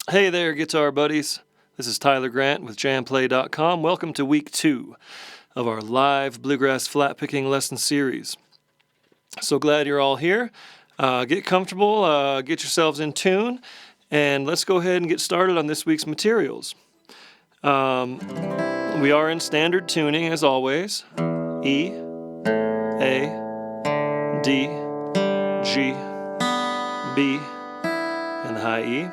Hey there, guitar buddies. This is Tyler Grant with JamPlay.com. Welcome to week 2 of our live bluegrass flat picking lesson series. So glad you're all here. Get comfortable, get yourselves in tune, and let's go ahead and get started on this week's materials. We are in standard tuning as always. E, A, D, G, B, and the high E.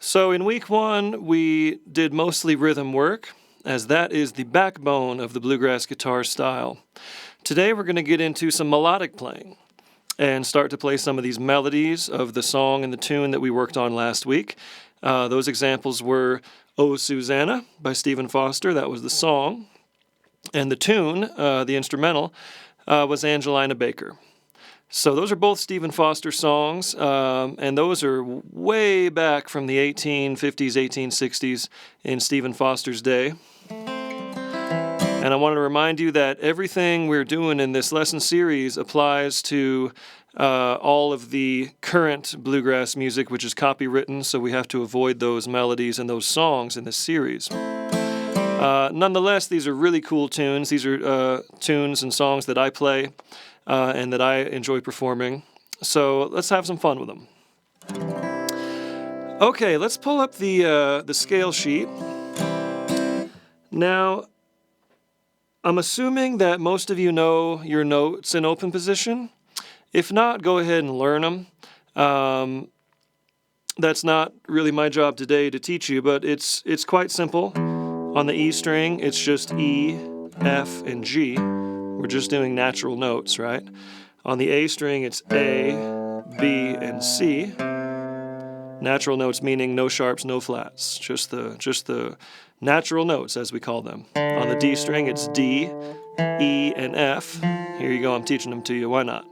So in week 1, we did mostly rhythm work, as that is the backbone of the bluegrass guitar style. Today we're going to get into some melodic playing and start to play some of these melodies of the song and the tune that we worked on last week. Those examples were "Oh Susanna" by Stephen Foster, that was the song, and the tune, the instrumental, was Angelina Baker. So those are both Stephen Foster songs, and those are way back from the 1850s, 1860s in Stephen Foster's day. And I want to remind you that everything we're doing in this lesson series applies to all of the current bluegrass music, which is copywritten, so we have to avoid those melodies and those songs in this series. Nonetheless, these are really cool tunes. These are tunes and songs that I play and that I enjoy performing. So let's have some fun with them. Okay, let's pull up the scale sheet. Now, I'm assuming that most of you know your notes in open position. If not, go ahead and learn them. That's not really my job today to teach you, but it's quite simple. On the E string, it's just E, F, and G. We're just doing natural notes, right? On the A string, it's A, B, and C. Natural notes meaning no sharps, no flats. Just the natural notes, as we call them. On the D string, it's D, E, and F. Here you go, I'm teaching them to you, why not?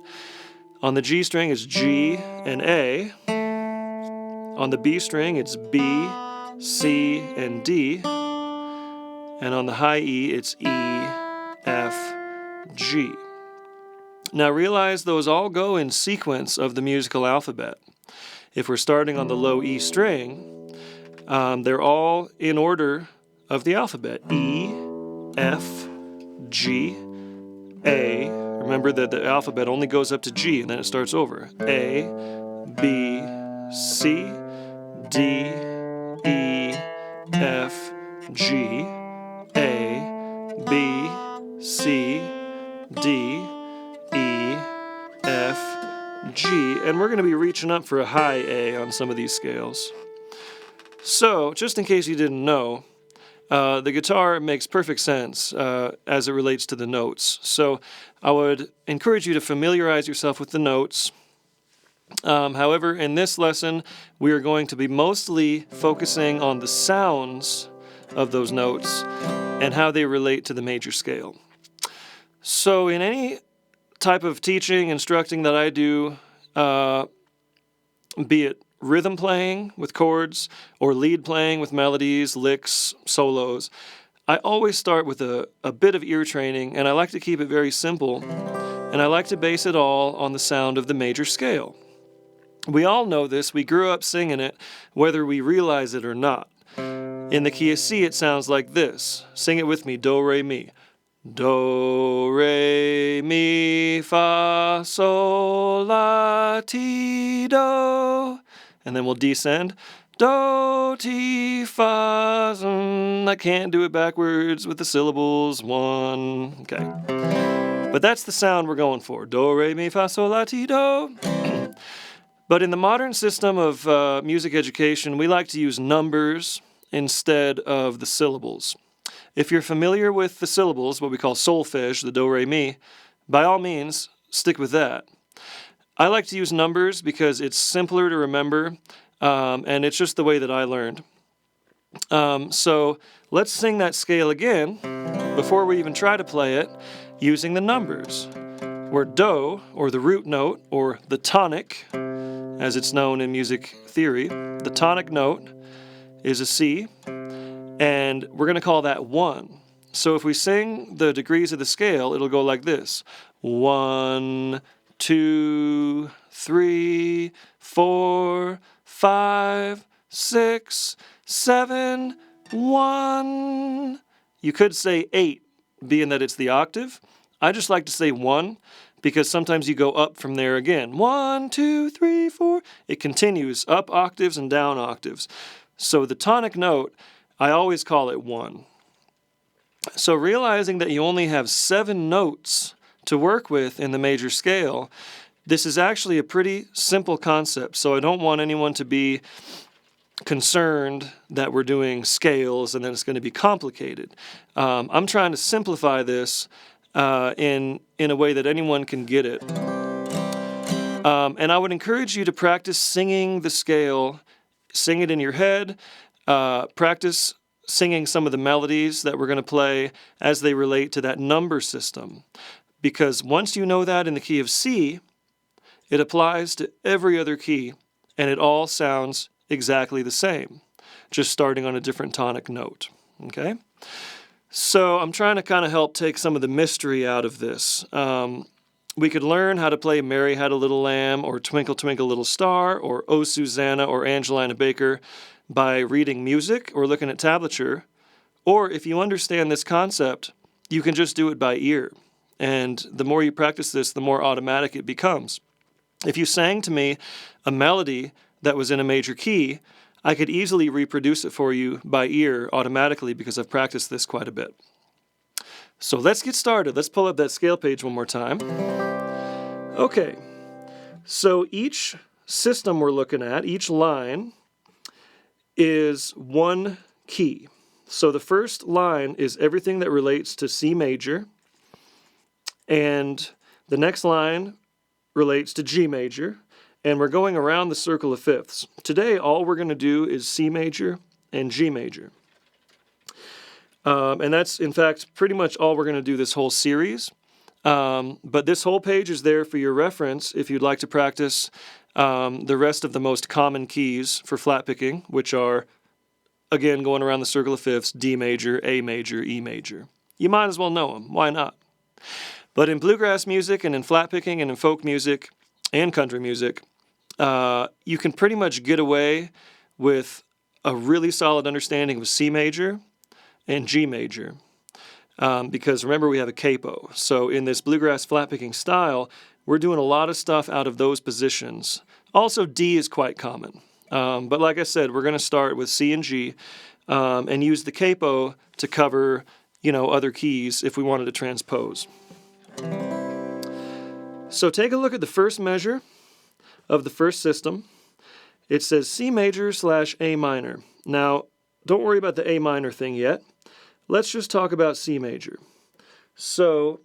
On the G string, it's G and A. On the B string, it's B, C, and D. And on the high E, it's E, F, G. Now realize those all go in sequence of the musical alphabet. If we're starting on the low E string, they're all in order of the alphabet. E, F, G, A. Remember that the alphabet only goes up to G and then it starts over. A, B, C, D, E, F, G, A, B, C, D, E, F, G, and we're going to be reaching up for a high A on some of these scales. So, just in case you didn't know, the guitar makes perfect sense as it relates to the notes. So, I would encourage you to familiarize yourself with the notes. However, in this lesson, we are going to be mostly focusing on the sounds of those notes and how they relate to the major scale. So in any type of teaching, instructing that I do, be it rhythm playing with chords or lead playing with melodies, licks, solos, I always start with a bit of ear training, and I like to keep it very simple, and I like to base it all on the sound of the major scale. We all know this. We grew up singing it, whether we realize it or not. In the key of C, it sounds like this. Sing it with me. Do, re, mi. Do, re, mi, fa, sol, la, ti, do. And then we'll descend. Do, ti, fa, I can't do it backwards with the syllables. 1. Okay. But that's the sound we're going for. Do, re, mi, fa, sol, la, ti, do. But in the modern system of music education, we like to use numbers instead of the syllables. If you're familiar with the syllables, what we call solfege, the do, re, mi, by all means, stick with that. I like to use numbers because it's simpler to remember, and it's just the way that I learned. So let's sing that scale again, before we even try to play it, using the numbers. Where do, or the root note, or the tonic, as it's known in music theory, the tonic note is a C, and we're going to call that 1. So if we sing the degrees of the scale, it'll go like this. 1, 2, 3, 4, 5, 6, 7, 1. You could say 8, being that it's the octave. I just like to say 1 because sometimes you go up from there again. 1, 2, 3, 4. It continues up octaves and down octaves. So the tonic note, I always call it 1. So realizing that you only have 7 notes to work with in the major scale, this is actually a pretty simple concept. So I don't want anyone to be concerned that we're doing scales and then it's going to be complicated. I'm trying to simplify this in a way that anyone can get it. And I would encourage you to practice singing the scale. Sing it in your head. Practice singing some of the melodies that we're going to play as they relate to that number system. Because once you know that in the key of C, it applies to every other key, and it all sounds exactly the same, just starting on a different tonic note. Okay? So I'm trying to kind of help take some of the mystery out of this. We could learn how to play Mary Had a Little Lamb or Twinkle Twinkle Little Star or Oh Susanna or Angelina Baker by reading music or looking at tablature. Or if you understand this concept, you can just do it by ear. And the more you practice this, the more automatic it becomes. If you sang to me a melody that was in a major key, I could easily reproduce it for you by ear automatically because I've practiced this quite a bit. So let's get started. Let's pull up that scale page one more time. Okay, so each system we're looking at, each line, is one key. So the first line is everything that relates to C major, and the next line relates to G major, and we're going around the circle of fifths. Today, all we're going to do is C major and G major. And that's, in fact, pretty much all we're going to do this whole series. But this whole page is there for your reference if you'd like to practice the rest of the most common keys for flat picking, which are, again, going around the circle of fifths, D major, A major, E major. You might as well know them. Why not? But in bluegrass music and in flat picking and in folk music and country music, you can pretty much get away with a really solid understanding of C major and G major. Because remember, we have a capo. So in this bluegrass flat picking style, we're doing a lot of stuff out of those positions. Also, D is quite common. But like I said, we're going to start with C and G and use the capo to cover, other keys if we wanted to transpose. So take a look at the first measure of the first system. It says C major / A minor. Now, don't worry about the A minor thing yet. Let's just talk about C major. So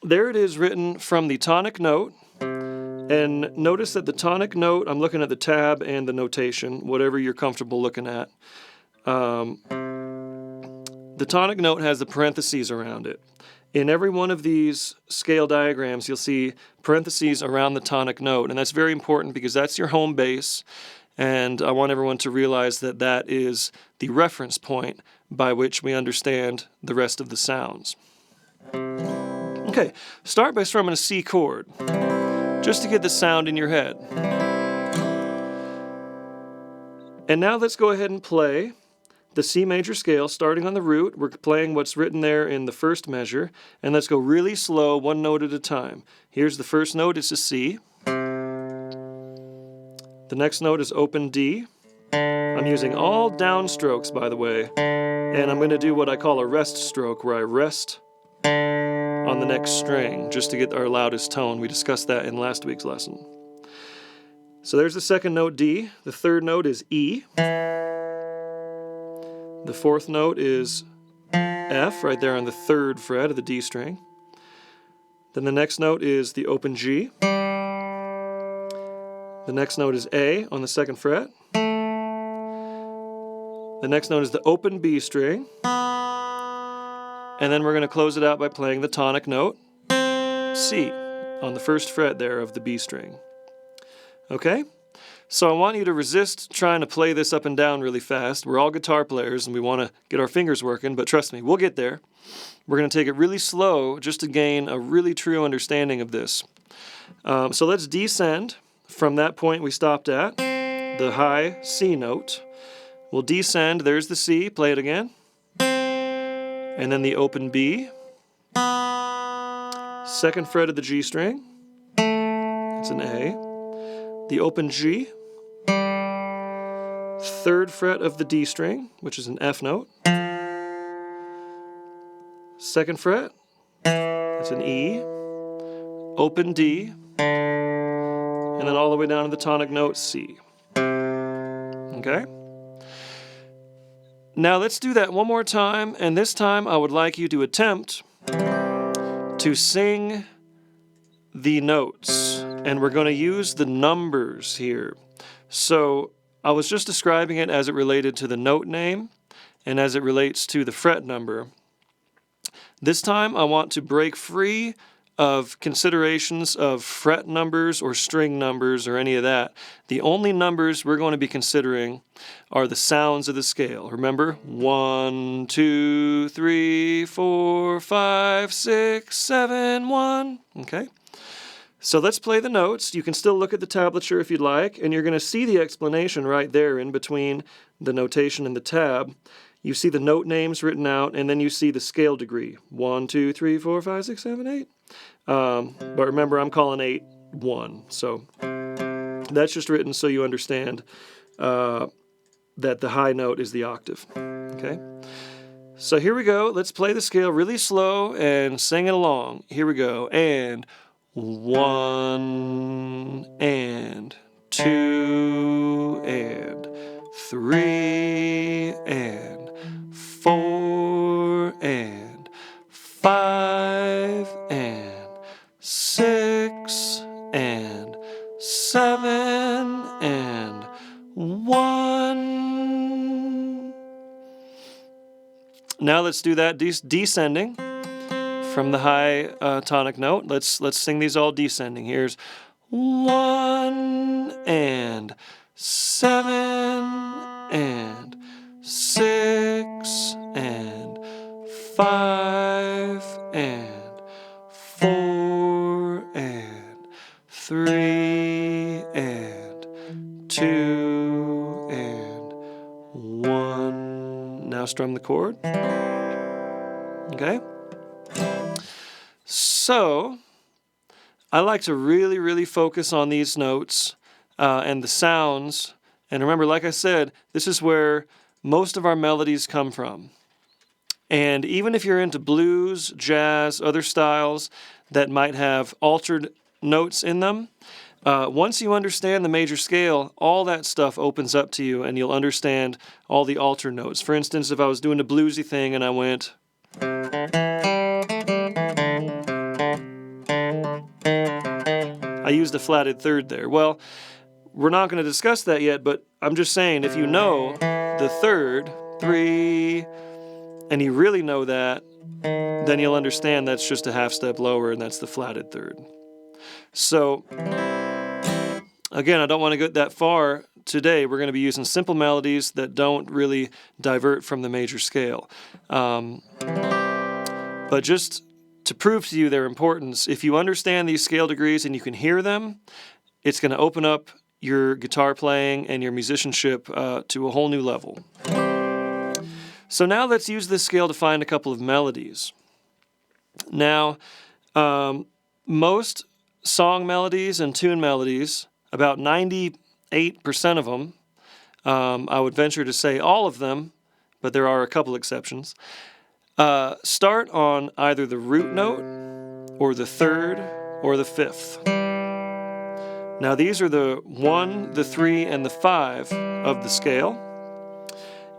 there it is written from the tonic note. And notice that the tonic note, I'm looking at the tab and the notation, whatever you're comfortable looking at. The tonic note has the parentheses around it. In every one of these scale diagrams, you'll see parentheses around the tonic note. And that's very important because that's your home base. And I want everyone to realize that that is the reference point by which we understand the rest of the sounds. Okay, start by strumming a C chord, just to get the sound in your head. And now let's go ahead and play the C major scale, starting on the root. We're playing what's written there in the first measure, and let's go really slow, one note at a time. Here's the first note, it's a C. The next note is open D. I'm using all downstrokes, by the way, and I'm going to do what I call a rest stroke, where I rest on the next string, just to get our loudest tone. We discussed that in last week's lesson. So there's the second note, D. The third note is E. The fourth note is F, right there on the third fret of the D string. Then the next note is the open G. The next note is A on the second fret. The next note is the open B string. And then we're going to close it out by playing the tonic note, C, on the first fret there of the B string. Okay? So I want you to resist trying to play this up and down really fast. We're all guitar players and we want to get our fingers working, but trust me, we'll get there. We're going to take it really slow just to gain a really true understanding of this. So let's descend from that point we stopped at, the high C note. We'll descend, there's the C, play it again. And then the open B. Second fret of the G string, it's an A. The open G. Third fret of the D string, which is an F note. Second fret, that's an E. Open D. And then all the way down to the tonic note C. Okay? Now let's do that one more time, and this time I would like you to attempt to sing the notes, and we're going to use the numbers here. So I was just describing it as it related to the note name and as it relates to the fret number. This time I want to break free of considerations of fret numbers or string numbers or any of that. The only numbers we're going to be considering are the sounds of the scale. Remember? 1, 2, 3, 4, 5, 6, 7, 1. Okay? So let's play the notes. You can still look at the tablature if you'd like, and you're going to see the explanation right there in between the notation and the tab. You see the note names written out, and then you see the scale degree. 1, 2, 3, 4, 5, 6, 7, 8. But remember, I'm calling 8 1. So that's just written so you understand that the high note is the octave. Okay? So here we go. Let's play the scale really slow and sing it along. Here we go. And 1 and 2 and 3 and 4 and 5 and 6 and 7 and 1. Now let's do that descending from the high tonic note. Let's sing these all descending. Here's 1 and 7 and 6 and 5 and 4 and 3 and 2 and 1. Now strum the chord. Okay? So, I like to really focus on these notes and the sounds. And remember, like I said, this is where most of our melodies come from. And even if you're into blues, jazz, other styles that might have altered notes in them, once you understand the major scale, all that stuff opens up to you and you'll understand all the altered notes. For instance, if I was doing a bluesy thing and I went... I used a flatted third there. Well, we're not going to discuss that yet, but I'm just saying, if you know the third, 3, and you really know that, then you'll understand that's just a half step lower, and that's the flatted third. So, again, I don't want to go that far today. We're going to be using simple melodies that don't really divert from the major scale. But just to prove to you their importance, if you understand these scale degrees and you can hear them, it's going to open up your guitar playing and your musicianship to a whole new level. So now let's use this scale to find a couple of melodies. Now, most song melodies and tune melodies, about 98% of them, I would venture to say all of them, but there are a couple exceptions, start on either the root note or the third or the fifth. Now these are the 1, the 3, and the 5 of the scale,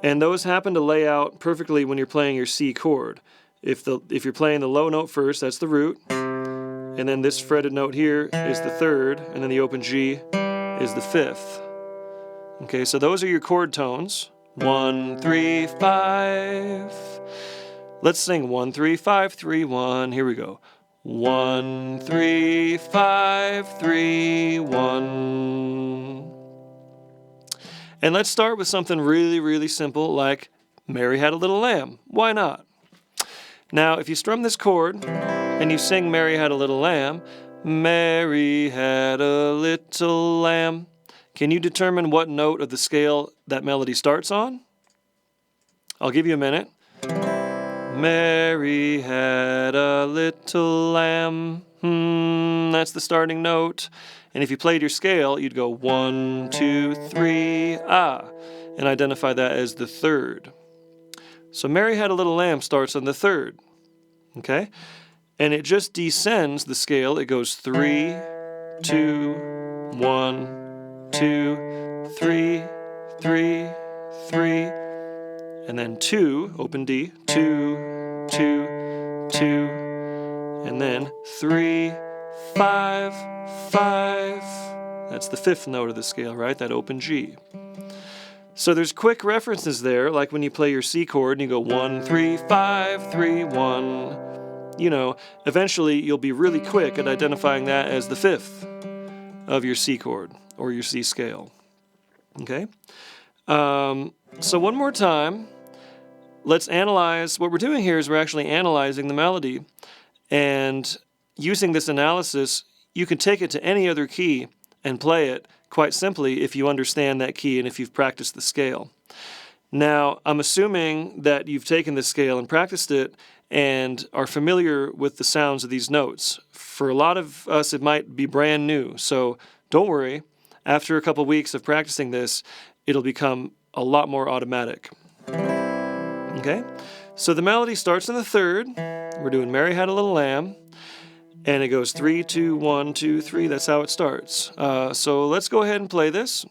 and those happen to lay out perfectly when you're playing your C chord. If you're playing the low note first, that's the root, and then this fretted note here is the third, and then the open G is the fifth. Okay, so those are your chord tones. 1, 3, 5. Let's sing 1, 3, 5, 3, 1. Here we go. 1, 3, 5, 3, 1. And let's start with something really simple like Mary Had a Little Lamb. Why not? Now, if you strum this chord and you sing Mary Had a Little Lamb, Mary had a little lamb. Can you determine what note of the scale that melody starts on? I'll give you a minute. Mary had a little lamb. That's the starting note. And if you played your scale, you'd go 1, 2, 3, and identify that as the third. So Mary had a little lamb starts on the third. Okay? And it just descends the scale. It goes 3, 2, 1, 2, 3, 3, 3, and then 2, open D, 2, 2, 2, and then 3, 5, 5. That's the fifth note of the scale, right? That open G. So there's quick references there, like when you play your C chord and you go 1, 3, 5, 3, 1. You know, eventually you'll be really quick at identifying that as the fifth of your C chord or your C scale. Okay? So one more time, let's analyze. What we're doing here is we're actually analyzing the melody. And using this analysis, you can take it to any other key and play it quite simply if you understand that key and if you've practiced the scale. Now, I'm assuming that you've taken this scale and practiced it and are familiar with the sounds of these notes. For a lot of us, it might be brand new, so don't worry. After a couple weeks of practicing this, it'll become a lot more automatic. Okay? So the melody starts in the third. We're doing Mary Had a Little Lamb. And it goes 3, 2, 1, 2, 3. That's how it starts. So let's go ahead and play this.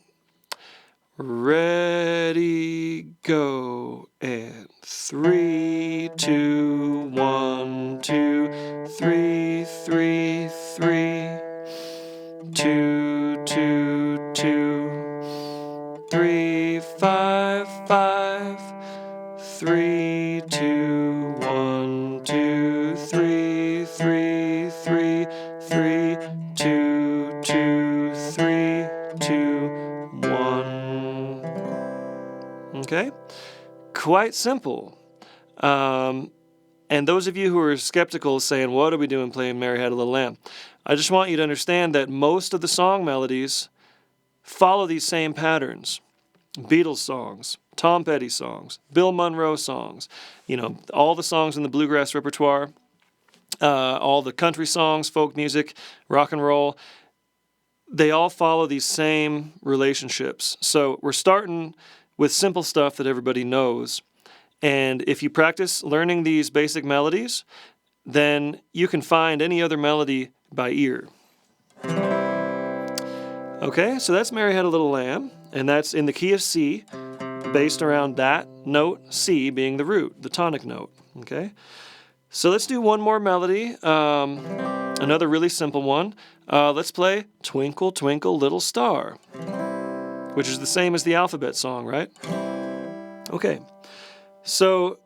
Ready, go, and 3, 2, 1, 2, 3, 3, 3, 2, 2, 2, 3, 5, 5, 3, 2, 1, 2, 3, 3, 3, 3, 2, 2, 3, 2, 1. Okay? Quite simple. And those of you who are skeptical saying, what are we doing playing Mary Had a Little Lamb? I just want you to understand that most of the song melodies follow these same patterns. Beatles songs, Tom Petty songs, Bill Monroe songs, you know, all the songs in the bluegrass repertoire, all the country songs, folk music, rock and roll, they all follow these same relationships. So we're starting with simple stuff that everybody knows. And if you practice learning these basic melodies, then you can find any other melody by ear. Okay, so that's Mary Had a Little Lamb, and that's in the key of C, based around that note, C, being the root, the tonic note. Okay, so let's do one more melody, another really simple one. Let's play Twinkle, Twinkle, Little Star, which is the same as the alphabet song, right? Okay, so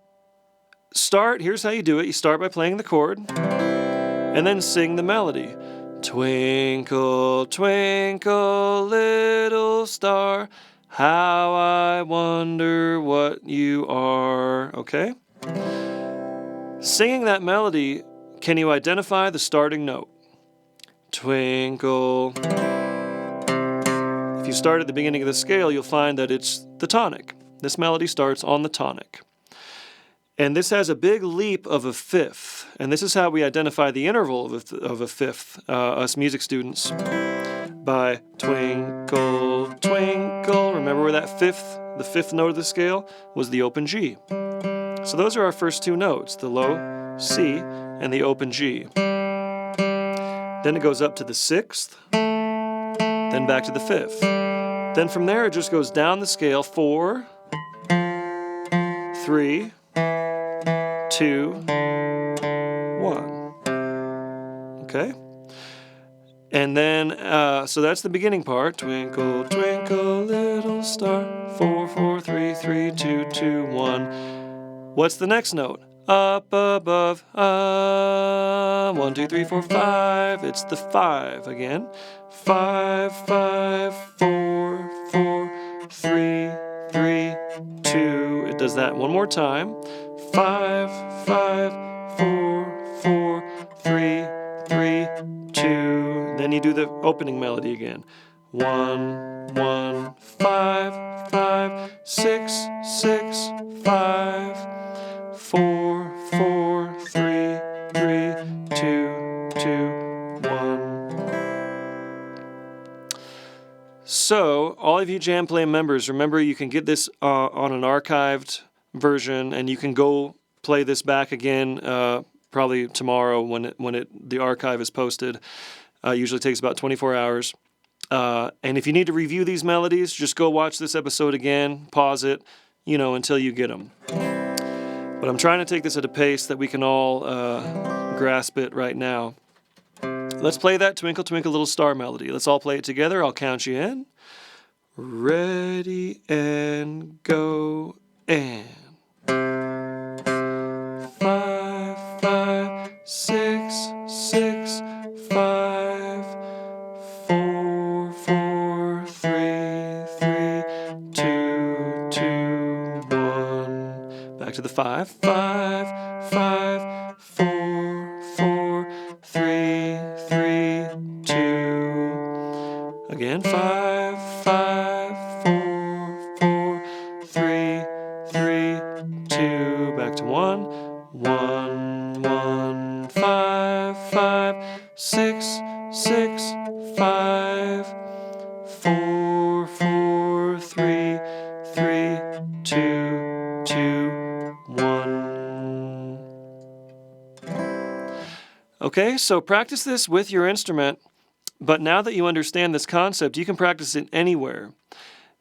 here's how you do it. You start by playing the chord, and then sing the melody. Twinkle, twinkle, little star, how I wonder what you are. Okay? Singing that melody, can you identify the starting note? Twinkle. If you start at the beginning of the scale, you'll find that it's the tonic. This melody starts on the tonic. And this has a big leap of a fifth. And this is how we identify the interval of a fifth, us music students. By twinkle, twinkle. Remember where the fifth note of the scale was the open G. So those are our first two notes, the low C and the open G. Then it goes up to the sixth, then back to the fifth. Then from there it just goes down the scale, 4, 3, 2, 1. Okay? And then, so that's the beginning part. Twinkle, twinkle, little star. 4, 4, 3, 3, 2, 2, 1. What's the next note? Up above. 1, 2, 3, 4, 5. It's the 5 again. 5, 5, 4, 4, 3, 3, 2. It does that one more time. 5, 5, 4, 4, 3, 3, 2. then you do the opening melody again. 1, 1, 5, 5, 6, 6, 5, 4, 4, 3, 3, 2, 2, 1. So, all of you JamPlay members, remember you can get this on an archived version, and you can go play this back again probably tomorrow when the archive is posted. Usually takes about 24 hours. And if you need to review these melodies, just go watch this episode again, pause it, until you get them. But I'm trying to take this at a pace that we can all grasp it right now. Let's play that Twinkle Twinkle Little Star melody. Let's all play it together. I'll count you in. Ready and go and 5, 5, 6, 6, 5, 4, 4, 3, 3, 2, 2, 1. Back to the 5, 5, 5, 4, 4, 3, 3, 2. Again, 5, 5, 4, 4, 3, 3, 2. Back to 1, 1, 1, 5, 5, 6, 6, 5, 4, 4, 3, 3, 2, 2, 1. Okay, so practice this with your instrument, but now that you understand this concept, you can practice it anywhere.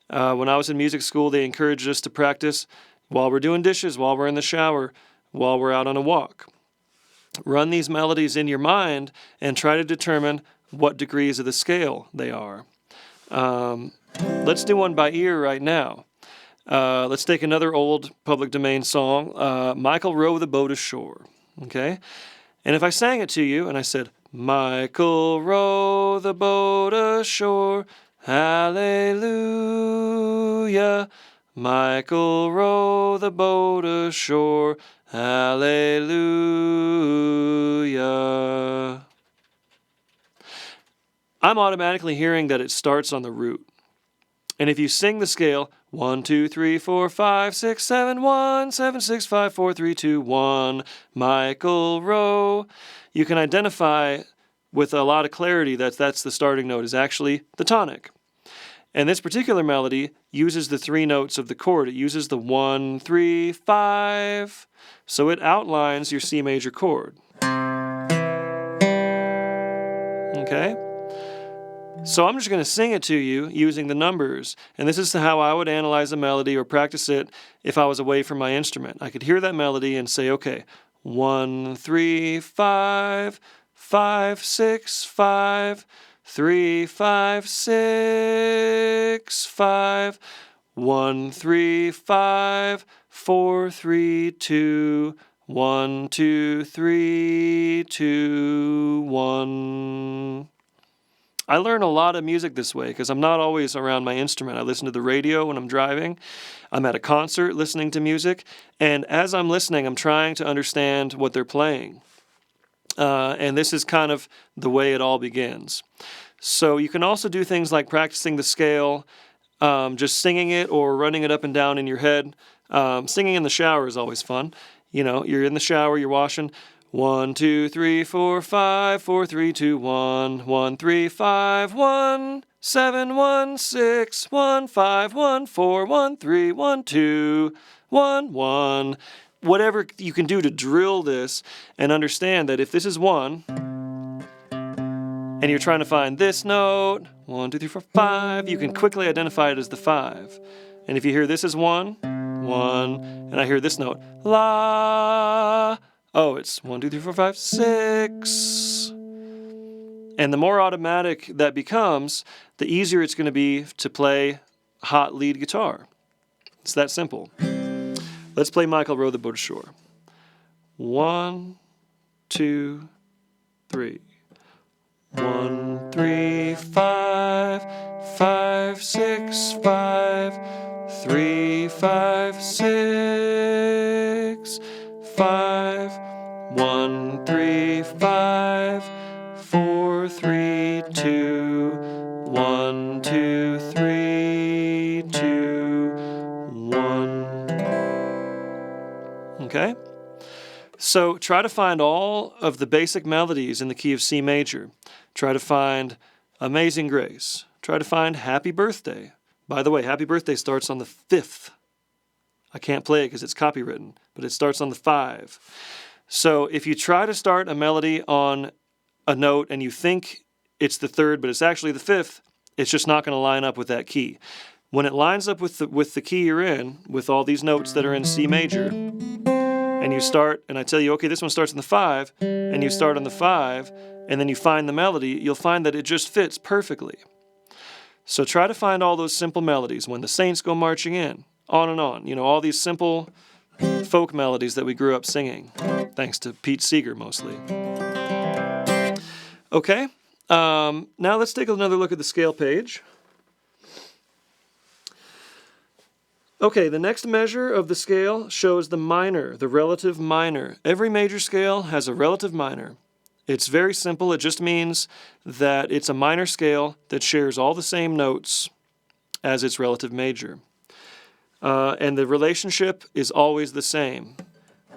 When I was in music school, they encouraged us to practice while we're doing dishes, while we're in the shower, while we're out on a walk. Run these melodies in your mind and try to determine what degrees of the scale they are. Let's do one by ear right now. Let's take another old public domain song, Michael, Row the Boat Ashore. Okay? And if I sang it to you and I said, Michael, row the boat ashore, hallelujah. Michael, row the boat ashore, hallelujah. I'm automatically hearing that it starts on the root. And if you sing the scale, 1, 2, 3, 4, 5, 6, 7, 1, 7, 6, 5, 4, 3, 2, 1, Michael, row, you can identify with a lot of clarity that that's the starting note is actually the tonic. And this particular melody uses the 3 notes of the chord. It uses the 1, 3, 5. So it outlines your C major chord. Okay? So I'm just going to sing it to you using the numbers. And this is how I would analyze a melody or practice it if I was away from my instrument. I could hear that melody and say, okay, 1, 3, 5, 5, 6, 5, 3, 5, 6, 5, 1, 3, 5, 4, 3, 2, 1, 2, 3, 2, 1. I learn a lot of music this way because I'm not always around my instrument. I listen to the radio when I'm driving. I'm at a concert listening to music. And as I'm listening, I'm trying to understand what they're playing. And this is kind of the way it all begins. So you can also do things like practicing the scale, just singing it or running it up and down in your head. Singing in the shower is always fun. You're in the shower, you're washing. 1, 2, 3, 4, 5, 4, 3, 2, 1, 1, 3, 5, 1, 7, 1, 6, 1, 5, 1, 4, 1, 3, 1, 2, 1, 1. Whatever you can do to drill this and understand that if this is 1 and you're trying to find this note, 1, 2, 3, 4, 5, you can quickly identify it as the 5. And if you hear this as 1, 1, and I hear this note, la, oh, it's 1, 2, 3, 4, 5, 6. And the more automatic that becomes, the easier it's going to be to play hot lead guitar. It's that simple. Let's play Michael, Row the Boat Ashore. 1, 2, 3. 1, 3, 5, 5, 6, 5, 3, 5, 6, 5, 1, 3, 5, 4, 3, 2, Okay? So try to find all of the basic melodies in the key of C major. Try to find Amazing Grace. Try to find Happy Birthday. By the way, Happy Birthday starts on the 5th. I can't play it because it's copywritten, but it starts on the 5. So if you try to start a melody on a note and you think it's the 3rd, but it's actually the 5th, it's just not going to line up with that key. When it lines up with the key you're in, with all these notes that are in C major, and you start, and I tell you, okay, this one starts on the 5, and you start on the 5, and then you find the melody, you'll find that it just fits perfectly. So try to find all those simple melodies. When the Saints Go Marching In, on and on. You know, all these simple folk melodies that we grew up singing, thanks to Pete Seeger mostly. Okay, now let's take another look at the scale page. Okay, the next measure of the scale shows the minor, the relative minor. Every major scale has a relative minor. It's very simple. It just means that it's a minor scale that shares all the same notes as its relative major. And the relationship is always the same.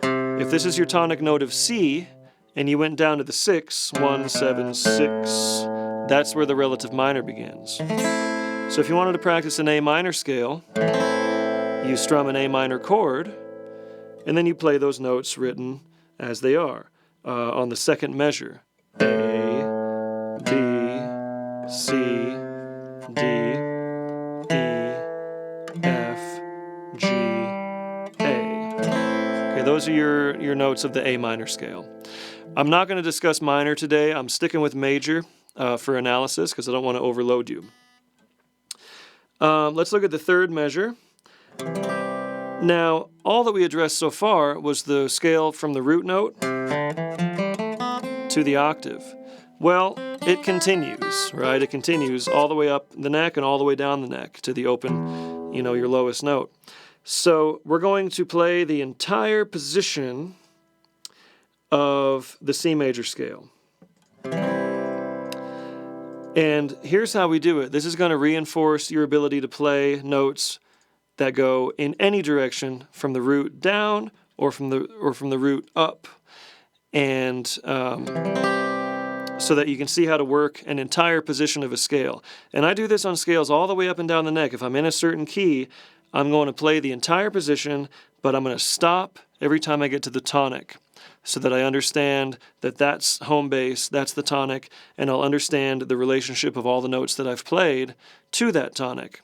If this is your tonic note of C, and you went down to the 6, 1, 7, 6, that's where the relative minor begins. So if you wanted to practice an A minor scale, you strum an A minor chord, and then you play those notes written as they are on the second measure. A, B, C, D, E, F, G, A. Okay, those are your notes of the A minor scale. I'm not going to discuss minor today. I'm sticking with major for analysis because I don't want to overload you. Let's look at the third measure. Now, all that we addressed so far was the scale from the root note to the octave. Well, it continues, right? It continues all the way up the neck and all the way down the neck to the open, your lowest note. So we're going to play the entire position of the C major scale. And here's how we do it. This is going to reinforce your ability to play notes that go in any direction from the root down or from the root up, and so that you can see how to work an entire position of a scale. And I do this on scales all the way up and down the neck. If I'm in a certain key, I'm going to play the entire position, but I'm going to stop every time I get to the tonic, so that I understand that that's home base, that's the tonic, and I'll understand the relationship of all the notes that I've played to that tonic.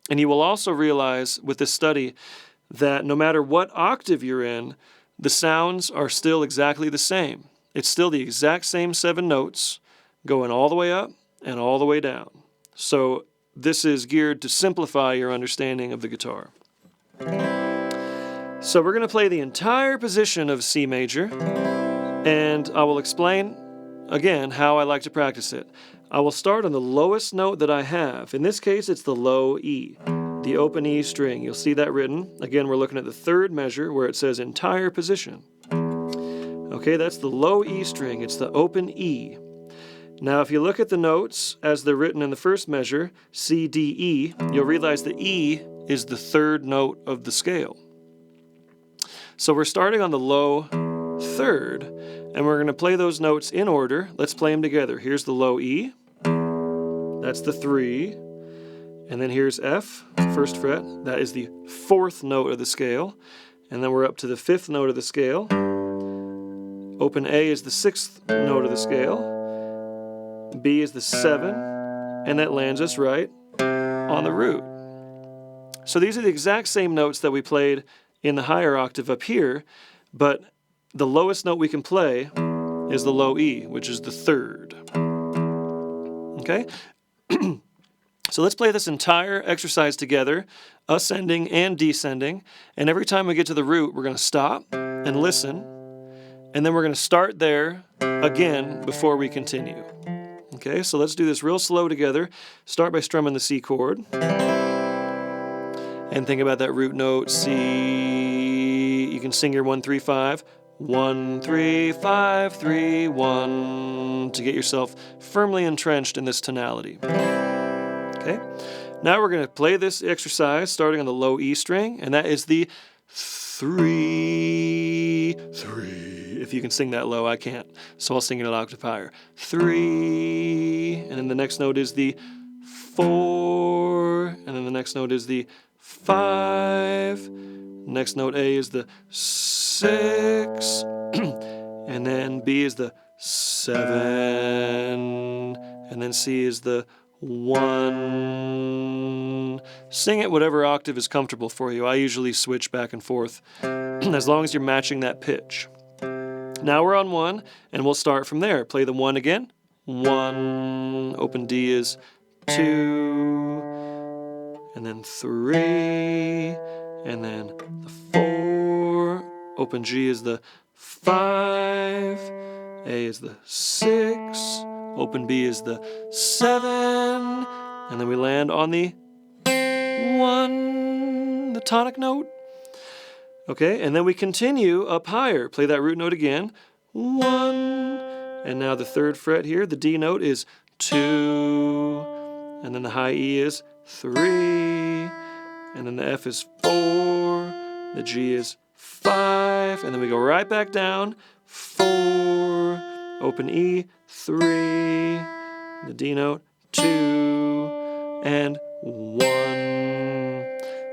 And you will also realize with this study that no matter what octave you're in, the sounds are still exactly the same. It's still the exact same 7 notes going all the way up and all the way down. So this is geared to simplify your understanding of the guitar. So we're going to play the entire position of C major, and I will explain again how I like to practice it. I will start on the lowest note that I have. In this case, it's the low E, the open E string. You'll see that written. Again, we're looking at the third measure where it says entire position. Okay, that's the low E string. It's the open E. Now, if you look at the notes as they're written in the first measure, C, D, E, you'll realize the E is the third note of the scale. So we're starting on the low third, and we're going to play those notes in order. Let's play them together. Here's the low E. That's the 3. And then here's F, first fret. That is the 4th note of the scale. And then we're up to the 5th note of the scale. Open A is the 6th note of the scale. B is the 7. And that lands us right on the root. So these are the exact same notes that we played in the higher octave up here, but the lowest note we can play is the low E, which is the 3rd. Okay? So let's play this entire exercise together, ascending and descending, and every time we get to the root, we're going to stop and listen, and then we're going to start there again before we continue. Okay, so let's do this real slow together. Start by strumming the C chord. And think about that root note, C. You can sing your 1, 3, 5. 1, 3, 5, 3, 1 to get yourself firmly entrenched in this tonality. Okay? Now we're going to play this exercise starting on the low E string, and that is the 3. if you can sing that low. I can't, so I'll sing it an octave higher. 3, and then the next note is the 4, and then the next note is the 5. Next note A is the 6, and then B is the 7, and then C is the 1. Sing it whatever octave is comfortable for you. I usually switch back and forth as long as you're matching that pitch. Now we're on 1, and we'll start from there. Play the 1 again. 1, open D is 2, and then 3, and then the 4, open G is the 5, A is the 6, open B is the 7, and then we land on the 1, the tonic note. Okay, and then we continue up higher. Play that root note again. 1, and now the 3rd fret here, the D note is 2, and then the high E is 3, and then the F is 4, the G is 5, and then we go right back down. 4, open E, 3, the D note, 2, and 1.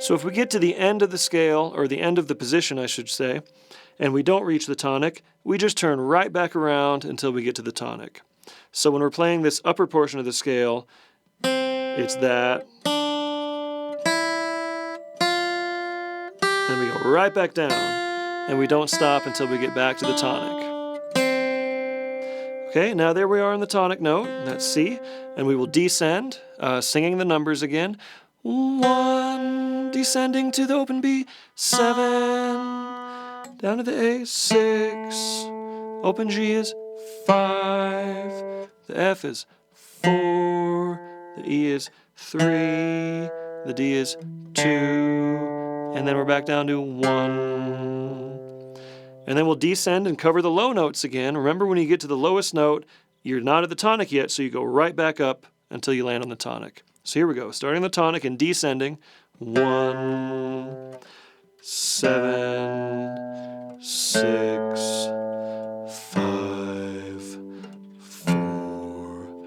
So if we get to the end of the scale, or the end of the position I should say, and we don't reach the tonic, we just turn right back around until we get to the tonic. So when we're playing this upper portion of the scale, it's that. Then we go right back down, and we don't stop until we get back to the tonic. Okay, now there we are in the tonic note, that's C, and we will descend, singing the numbers again. 1, descending to the open B, 7, down to the A, 6, open G is 5, the F is 4, the E is 3, the D is 2, and then we're back down to 1. And then we'll descend and cover the low notes again. Remember, when you get to the lowest note, you're not at the tonic yet, so you go right back up until you land on the tonic. So here we go, starting the tonic and descending. 1, 7, 6, 5, 4,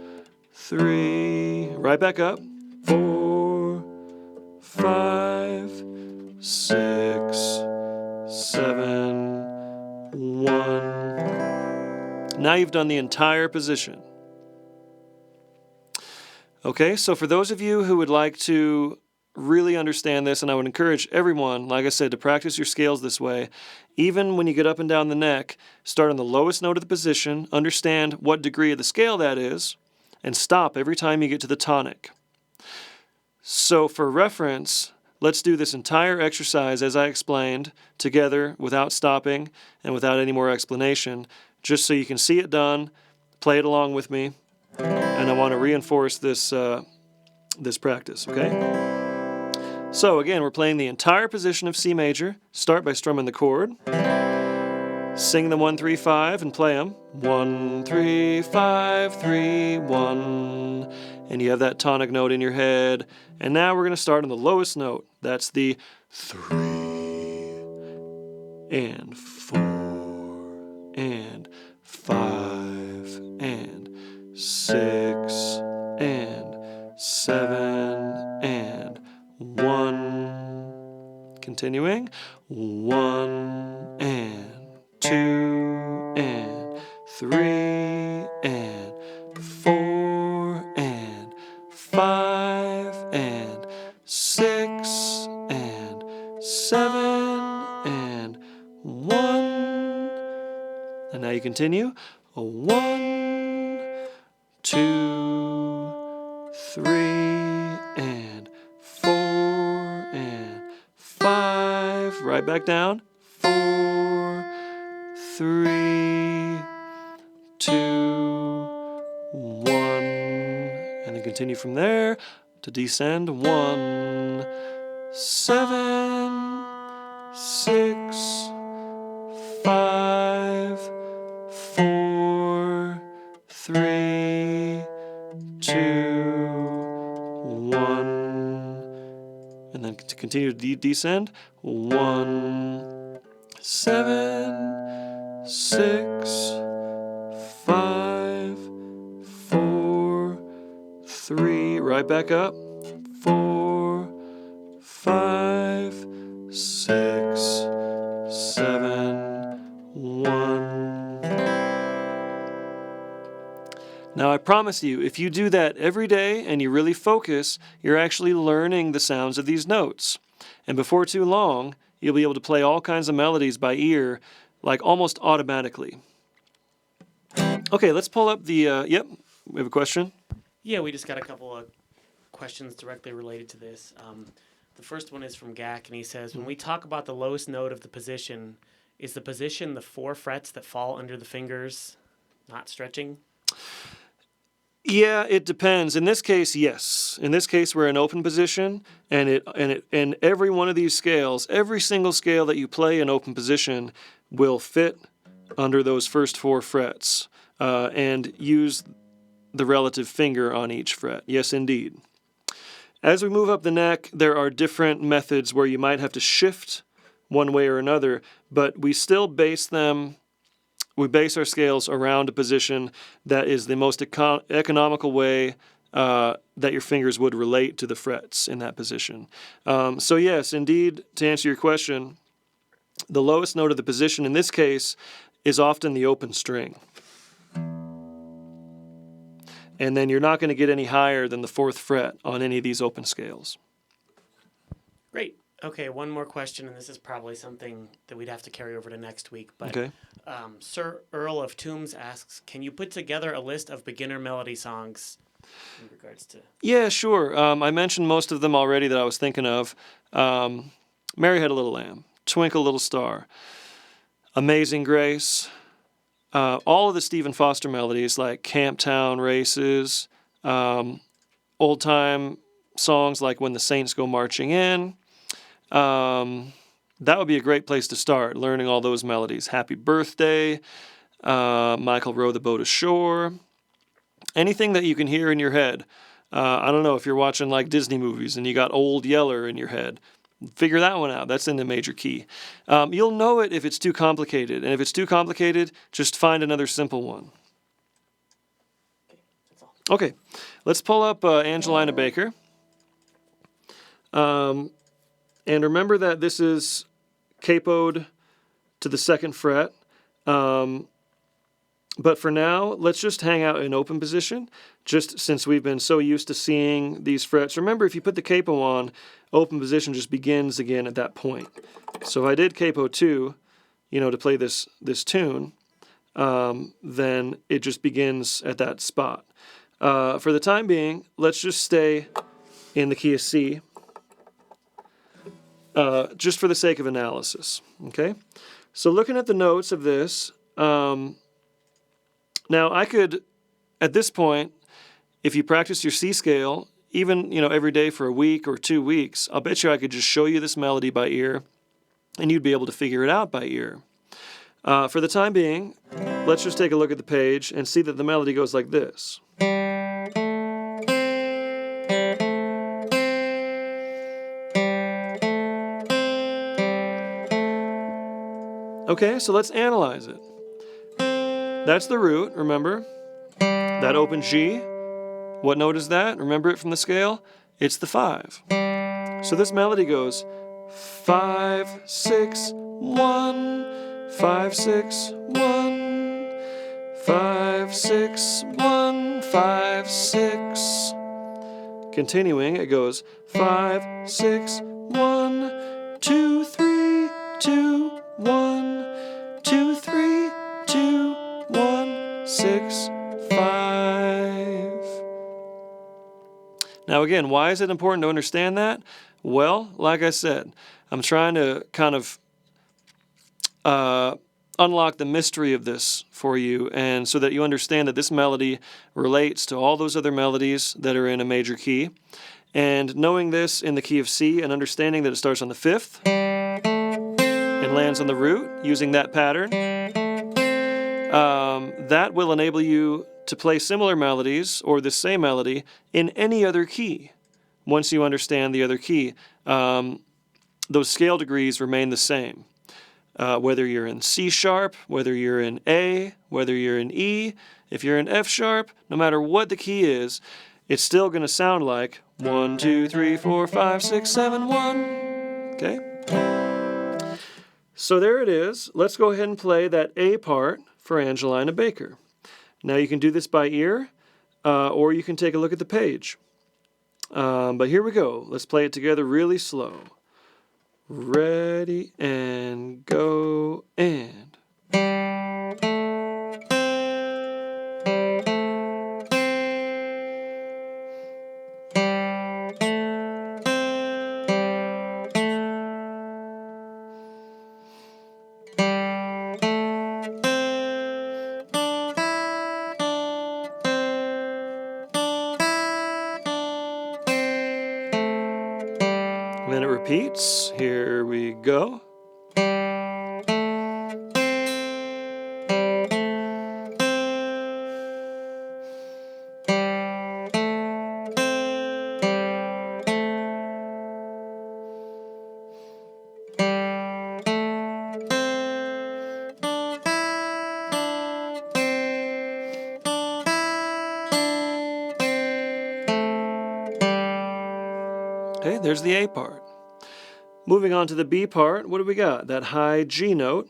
3. Right back up. 4, 5, 6, 7, 1. Now you've done the entire position. Okay, so for those of you who would like to really understand this, and I would encourage everyone, like I said, to practice your scales this way, even when you get up and down the neck, start on the lowest note of the position, understand what degree of the scale that is, and stop every time you get to the tonic. So for reference, let's do this entire exercise as I explained, together without stopping and without any more explanation, just so you can see it done, play it along with me, and I want to reinforce this, this practice, okay? So again, we're playing the entire position of C major. Start by strumming the chord. Sing the 1, 3, 5 and play them. 1, 3, 5, 3, 1. And you have that tonic note in your head. And now we're going to start on the lowest note. That's the 3 and 4 and 5 and 6 and 7 and 1. Continuing. 1 and 2 and 3 and 4 and 5 and 6 and 7 and 1. And now you continue. 1, 2, 3 and 4 and 5. Right back down. 4, 3, 2, 1. And then continue from there to descend. 1, 7, 6, 5, 4, 3, 2, 1. And then to continue to descend. 1, 7, 6, 5, 4, 3, right back up, 4, 5, 6, 7, 1. Now I promise you, if you do that every day and you really focus, you're actually learning the sounds of these notes. And before too long, you'll be able to play all kinds of melodies by ear, like almost automatically. Okay, let's pull up the, yep, we have a question. Yeah, we just got a couple of questions directly related to this. The first one is from Gak, and he says, when we talk about the lowest note of the position, is the position the 4 frets that fall under the fingers, not stretching? Yeah, it depends. In this case, yes. In this case, we're in open position, and every one of these scales, every single scale that you play in open position will fit under those first 4 frets and use the relative finger on each fret. Yes, indeed. As we move up the neck, there are different methods where you might have to shift one way or another, but we still base our scales around a position that is the most economical way that your fingers would relate to the frets in that position. So yes, indeed, to answer your question, the lowest note of the position in this case is often the open string. And then you're not going to get any higher than the 4th fret on any of these open scales. Great. Okay, one more question, and this is probably something that we'd have to carry over to next week. But Okay. Sir Earl of Toombs asks, can you put together a list of beginner melody songs in regards to... Yeah, sure. I mentioned most of them already that I was thinking of. Mary Had a Little Lamb, Twinkle Little Star, Amazing Grace, all of the Stephen Foster melodies like Camptown Races, old-time songs like When the Saints Go Marching In. That would be a great place to start, learning all those melodies. Happy Birthday, Michael Row the Boat Ashore, anything that you can hear in your head. I don't know if you're watching like Disney movies and you got Old Yeller in your head. Figure that one out. That's in the major key. You'll know it if it's too complicated. And if it's too complicated, just find another simple one. Okay, let's pull up Angelina Baker. And remember that this is capoed to the 2nd fret. But for now, let's just hang out in open position, just since we've been so used to seeing these frets. Remember, if you put the capo on, open position just begins again at that point. So if I did capo 2, to play this tune, then it just begins at that spot. For the time being, let's just stay in the key of C, just for the sake of analysis. Okay? So looking at the notes of this, now I could, at this point, if you practice your C scale, even every day for a week or 2 weeks, I'll bet you I could just show you this melody by ear, and you'd be able to figure it out by ear. For the time being, let's just take a look at the page and see that the melody goes like this. Okay, so let's analyze it. That's the root, remember? That open G. What note is that? Remember it from the scale? It's the 5. So this melody goes 5, 6, 1, 5, 6, 1, 5, 6, 1, 5, 6. Continuing, it goes 5, 6, 1, 2, 3, 2, 1, 2, 3, 2, 1, 6, 5. Now again, why is it important to understand that? Well, like I said, I'm trying to kind of unlock the mystery of this for you, and so that you understand that this melody relates to all those other melodies that are in a major key. And knowing this in the key of C and understanding that it starts on the 5th and lands on the root, using that pattern, that will enable you to play similar melodies or the same melody in any other key. Once you understand the other key, those scale degrees remain the same. whether you're in C sharp, whether you're in A, whether you're in E, if you're in F sharp, no matter what the key is, it's still going to sound like 1, 2, 3, 4, 5, 6, 7, 1. Okay? So there it is. Let's go ahead and play that A part for Angelina Baker. Now you can do this by ear, or you can take a look at the page. But here we go. Let's play it together really slow. Ready and go and. Then it repeats. Here we go. Okay, there's the A part. Moving on to the B part, what do we got? That high G note.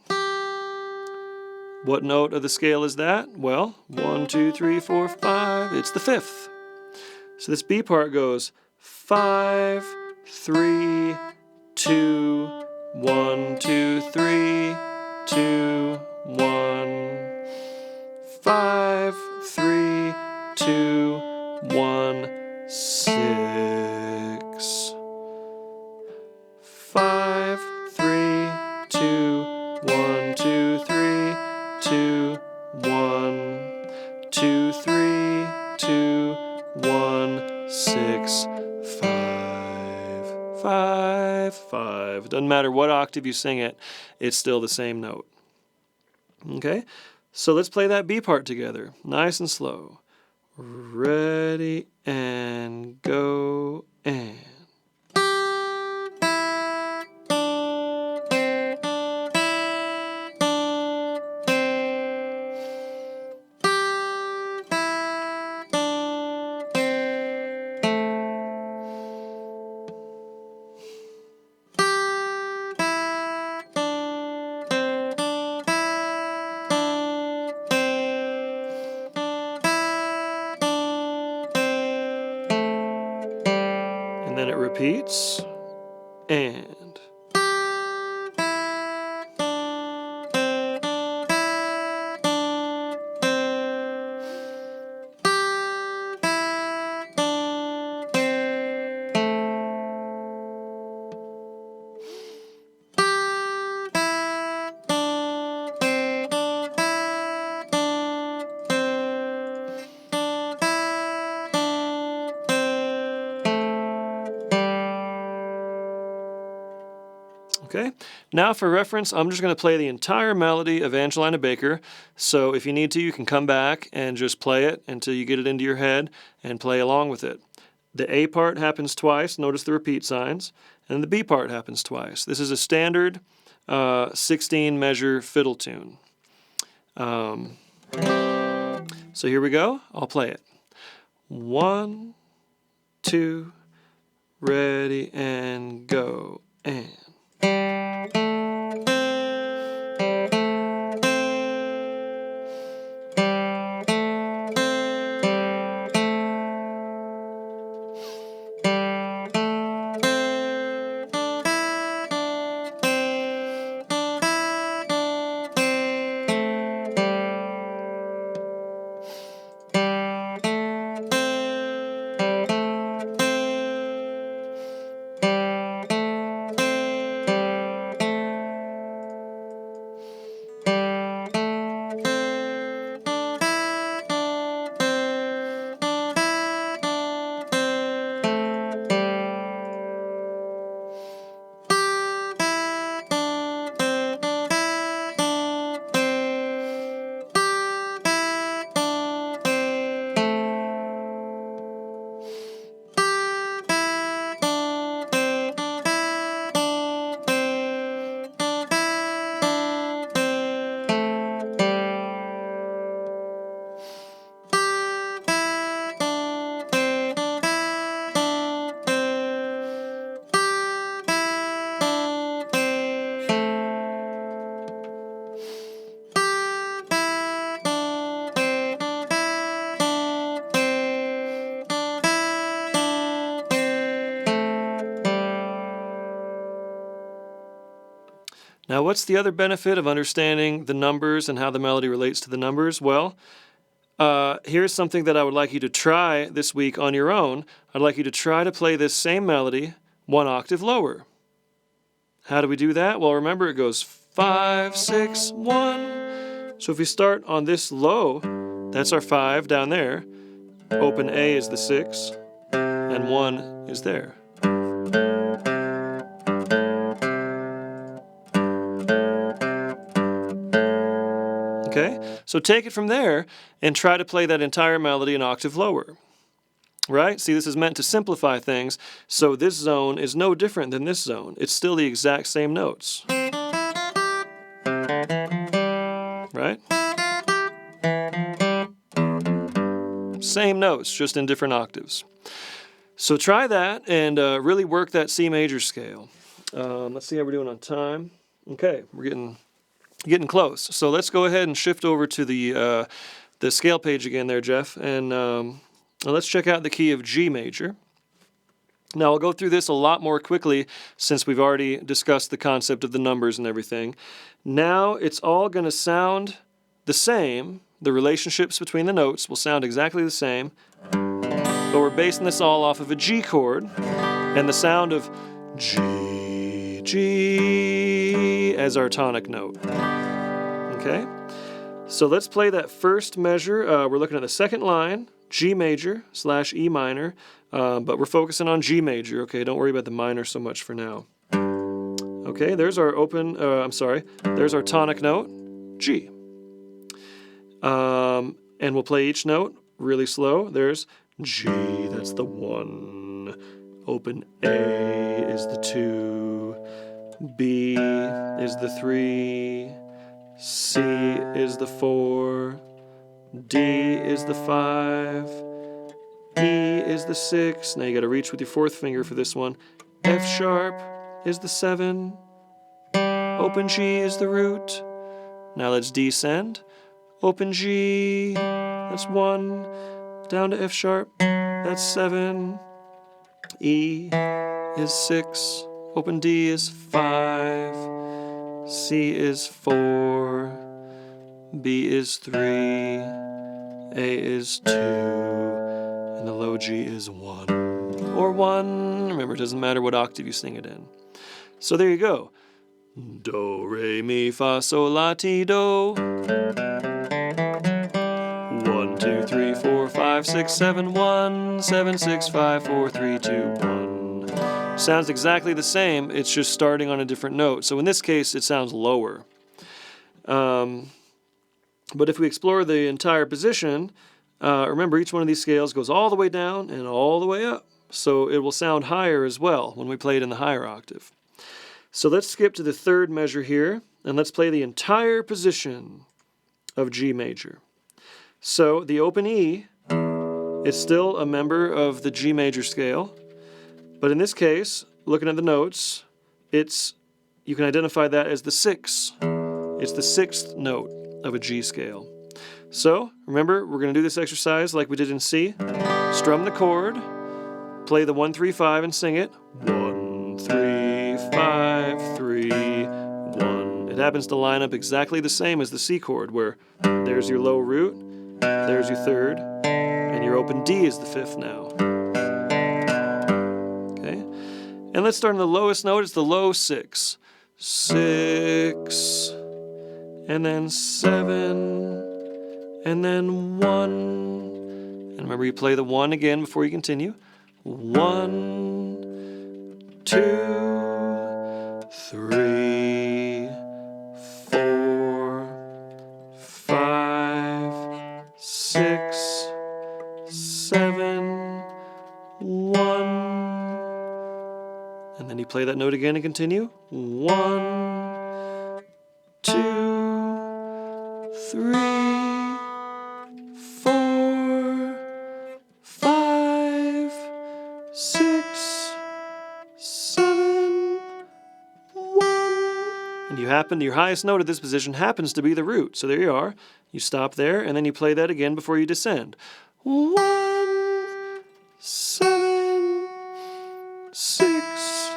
What note of the scale is that? Well, 1, 2, 3, 4, 5. It's the 5th. So this B part goes 5, 3, 2, 1, 2, 3, 2, 1. 5, 3, 2, 1, 6. 5, 3, 2, 1, 2, 3, 2, 1, 2, 3, 2, 1, 6, 5. 5, 5. Doesn't matter what octave you sing it, it's still the same note. Okay, so let's play that B part together, nice and slow. Ready and go and. And then it repeats, and. Okay, now for reference, I'm just going to play the entire melody of Angelina Baker. So if you need to, you can come back and just play it until you get it into your head and play along with it. The A part happens twice, notice the repeat signs, and the B part happens twice. This is a standard 16 measure fiddle tune. So here we go, I'll play it. 1, 2, ready and go, and. Now, what's the other benefit of understanding the numbers and how the melody relates to the numbers? Well, here's something that I would like you to try this week on your own. I'd like you to try to play this same melody 1 octave lower. How do we do that? Well, remember it goes 5, 6, 1. So if we start on this low, that's our 5 down there. Open A is the 6, and 1 is there. Okay, so take it from there and try to play that entire melody an octave lower. Right? See, this is meant to simplify things, so this zone is no different than this zone. It's still the exact same notes. Right? Same notes, just in different octaves. So try that and really work that C major scale. Let's see how we're doing on time. Okay, we're getting close. So let's go ahead and shift over to the scale page again there, Jeff, and let's check out the key of G major. Now, I'll go through this a lot more quickly since we've already discussed the concept of the numbers and everything. Now, it's all going to sound the same. The relationships between the notes will sound exactly the same, but we're basing this all off of a G chord and the sound of G, G as our tonic note. Okay? So let's play that first measure. We're looking at the second line, G major / E minor, but we're focusing on G major. Okay, don't worry about the minor so much for now. Okay, there's our there's our tonic note, G. And we'll play each note really slow. There's G, that's the 1. Open A is the 2. B is the 3. C is the 4. D is the 5. E is the 6. Now you got to reach with your 4th finger for this one. F sharp is the 7. Open G is the root. Now let's descend. Open G, that's 1. Down to F sharp, that's 7. E is 6. Open D is 5. C is 4. B is 3. A is 2. And the low G is 1. Or 1. Remember, it doesn't matter what octave you sing it in. So there you go. Do, re, mi, fa, sol, la, ti, do. 1, 2, 3, 4, 5, 6, 7, 1, 7, 6, 5, 4, 3, 2, 1. Sounds exactly the same, it's just starting on a different note. So in this case, it sounds lower. But if we explore the entire position, remember each one of these scales goes all the way down and all the way up. So it will sound higher as well when we play it in the higher octave. So let's skip to the third measure here, and let's play the entire position of G major. So the open E is still a member of the G major scale, but in this case, looking at the notes, you can identify that as the 6. It's the 6th note of a G scale. So remember, we're going to do this exercise like we did in C. Strum the chord, play the 1, 3, 5 and sing it. 1, 3, 5, 3, 1. It happens to line up exactly the same as the C chord, where there's your low root, there's your 3rd, and your open D is the 5th now. Okay? And let's start on the lowest note. It's the low 6. 6, and then 7, and then 1. And remember, you play the 1 again before you continue. 1, 2, 3, 4, 5, 6, 7, 1. And then you play that note again and continue. 1, 2, 3, 4, 5, 6, 7, 1. And your highest note at this position happens to be the root. So there you are. You stop there, and then you play that again before you descend. 1, 7, 6,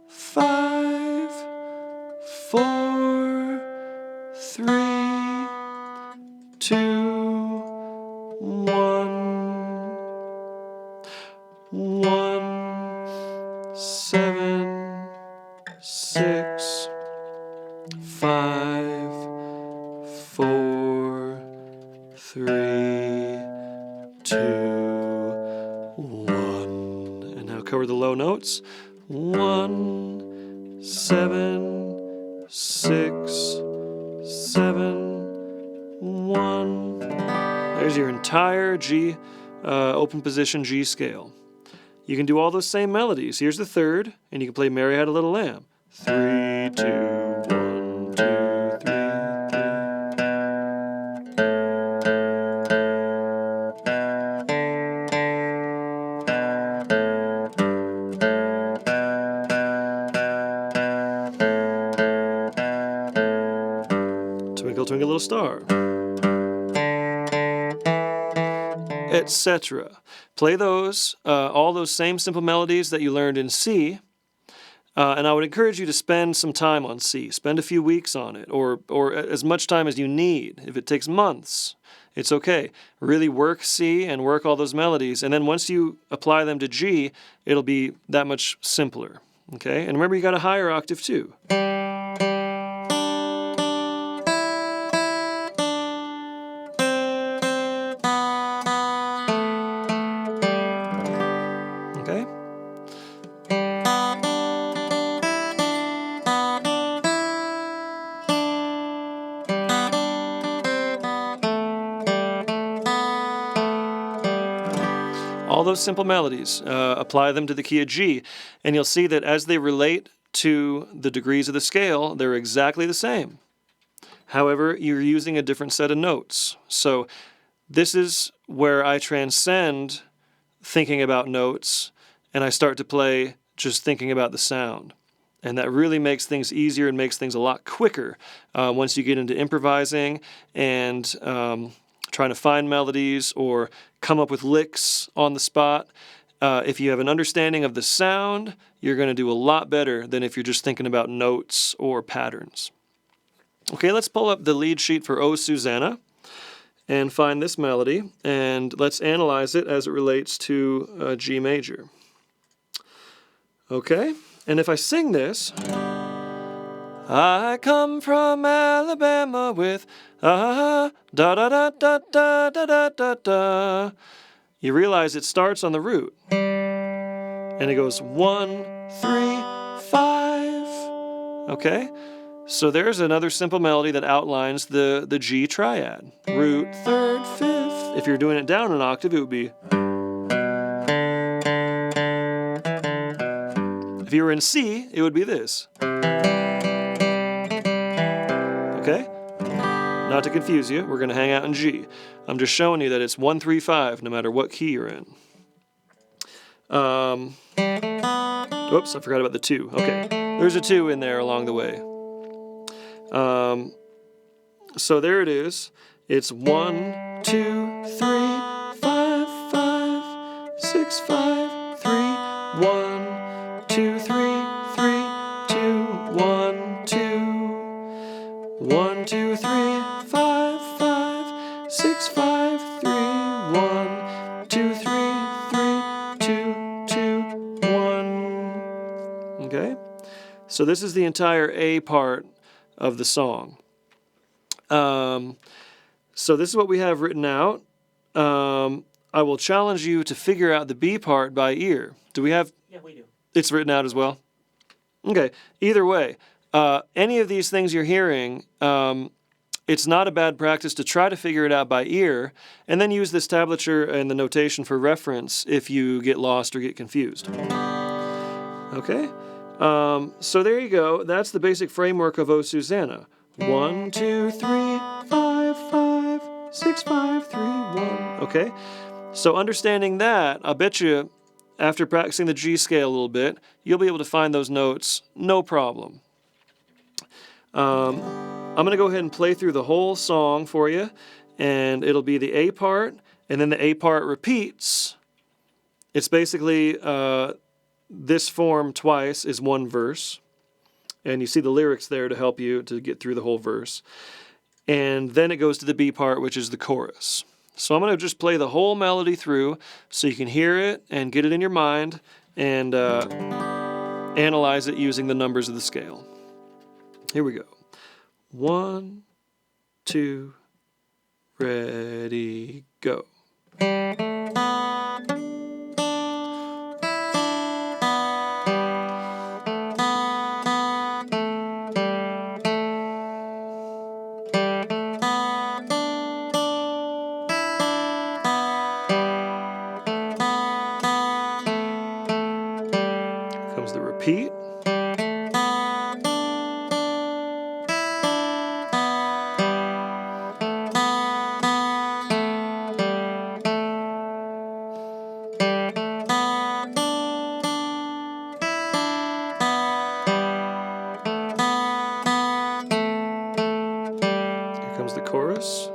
5, 4, 2, 1, 1, 7, 6, 5, 4, 3, 2, 1. And now cover the low notes. 1, 7, 6, 7, 1. There's your entire G, open position G scale. You can do all those same melodies. Here's the third, and you can play Mary Had a Little Lamb. 3, 2, 1, 2, 3, 3. Twinkle, Twinkle, Little Star. Etc. Play those, all those same simple melodies that you learned in C, and I would encourage you to spend some time on C. Spend a few weeks on it, or as much time as you need. If it takes months, it's okay. Really work C and work all those melodies, and then once you apply them to G, it'll be that much simpler. Okay? And remember, you got a higher octave too. Okay? All those simple melodies, apply them to the key of G, and you'll see that as they relate to the degrees of the scale, they're exactly the same. However, you're using a different set of notes. So this is where I transcend thinking about notes, and I start to play just thinking about the sound. And that really makes things easier and makes things a lot quicker once you get into improvising and trying to find melodies or come up with licks on the spot. If you have an understanding of the sound, you're going to do a lot better than if you're just thinking about notes or patterns. Okay, let's pull up the lead sheet for O Susanna and find this melody, and let's analyze it as it relates to G major. Okay, and if I sing this, I come from Alabama with da da da da da da da da da. You realize it starts on the root, and it goes 1, 3, 5. Okay, so there's another simple melody that outlines the G triad: root, third, fifth. If you're doing it down an octave, it would be. If you were in C, it would be this. Okay? Not to confuse you, we're going to hang out in G. I'm just showing you that it's 1, 3, 5, no matter what key you're in. Whoops, I forgot about the 2. Okay, there's a 2 in there along the way. So there it is. It's 1, 2, 3, 5, 5, 6, 5, 3, 1, 2, 3, 3, 2, 1, 2. 1, 2, 3, 5, 5, 6, 5, 3, 1, 2, 3, 3, 2, 2, 1. Okay? So this is the entire A part of the song. So this is what we have written out. I will challenge you to figure out the B part by ear. Do we have? Yeah, we do. It's written out as well? Okay. Either way, any of these things you're hearing, it's not a bad practice to try to figure it out by ear and then use this tablature and the notation for reference if you get lost or get confused. Okay? So there you go. That's the basic framework of O Susanna. 1, 2, 3, 5, 5, 6, 5, 3, 1. Okay? So understanding that, I'll bet you after practicing the G scale a little bit, you'll be able to find those notes no problem. I'm going to go ahead and play through the whole song for you, and it'll be the A part, and then the A part repeats. It's basically this form twice is one verse, and you see the lyrics there to help you to get through the whole verse. and then it goes to the B part, which is the chorus. So I'm going to just play the whole melody through so you can hear it and get it in your mind and analyze it using the numbers of the scale. Here we go. 1, 2, ready, go. Here comes the repeat. Here comes the chorus.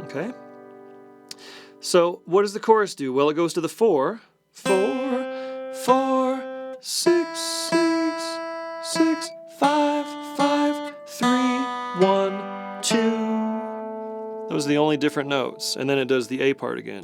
Okay. So what does the chorus do? Well, it goes to the 4. 4, 4, 6, 6, 6, 5, 5, 3, 1, 2. Those are the only different notes. And then it does the A part again.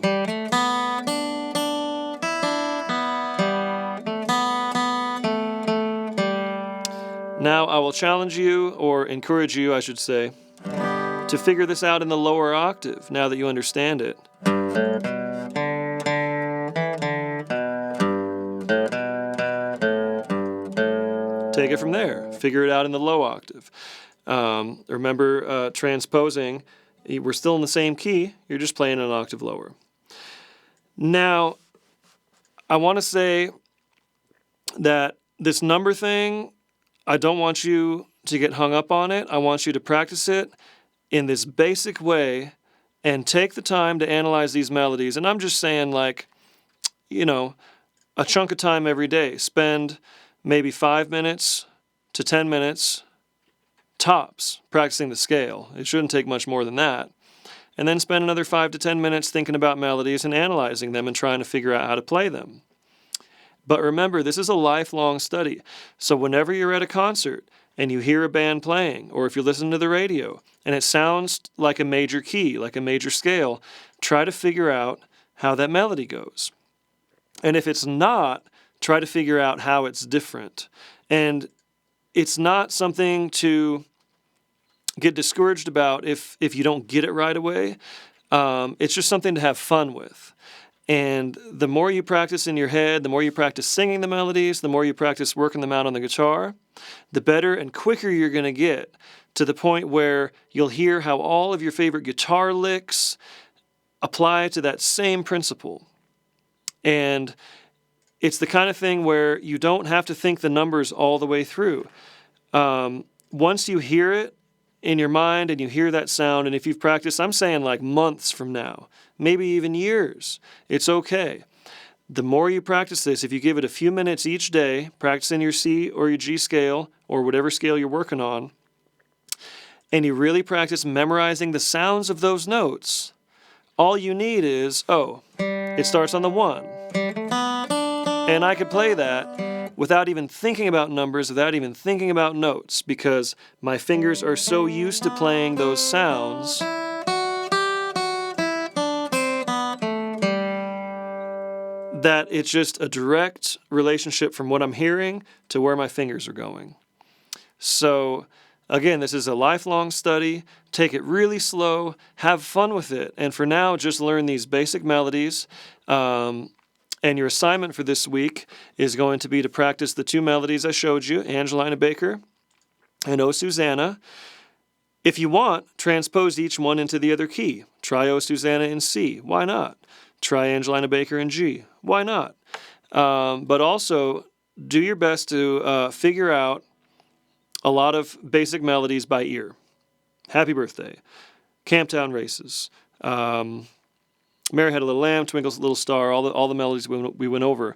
Now I will challenge you, or encourage you, I should say, to figure this out in the lower octave now that you understand it. Take it from there. Figure it out in the low octave. Remember, transposing, we're still in the same key, you're just playing an octave lower. Now, I want to say that this number thing, I don't want you to get hung up on it. I want you to practice it in this basic way and take the time to analyze these melodies. And I'm just saying, like, a chunk of time every day. Spend maybe 5 minutes to 10 minutes tops practicing the scale. It shouldn't take much more than that. And then spend another 5 to 10 minutes thinking about melodies and analyzing them and trying to figure out how to play them. But remember, this is a lifelong study. So whenever you're at a concert and you hear a band playing, or if you listen to the radio and it sounds like a major key, like a major scale, try to figure out how that melody goes. And if it's not, try to figure out how it's different. And it's not something to get discouraged about if you don't get it right away. It's just something to have fun with. And the more you practice in your head, the more you practice singing the melodies, the more you practice working them out on the guitar, the better and quicker you're going to get to the point where you'll hear how all of your favorite guitar licks apply to that same principle. And it's the kind of thing where you don't have to think the numbers all the way through. Once you hear it in your mind and you hear that sound, and if you've practiced, I'm saying like months from now, maybe even years, it's okay. The more you practice this, if you give it a few minutes each day, practicing your C or your G scale or whatever scale you're working on, and you really practice memorizing the sounds of those notes, all you need is, it starts on the 1. And I could play that without even thinking about numbers, without even thinking about notes, because my fingers are so used to playing those sounds that it's just a direct relationship from what I'm hearing to where my fingers are going. So, again, this is a lifelong study. Take it really slow. Have fun with it. And for now, just learn these basic melodies. And your assignment for this week is going to be to practice the 2 melodies I showed you, Angelina Baker and O Susanna. If you want, transpose each one into the other key. Try O Susanna in C. Why not? Try Angelina Baker in G. Why not? But also, do your best to figure out a lot of basic melodies by ear. Happy Birthday, Camptown Races, Mary Had a Little Lamb, Twinkle's Little Star, all the melodies we went over.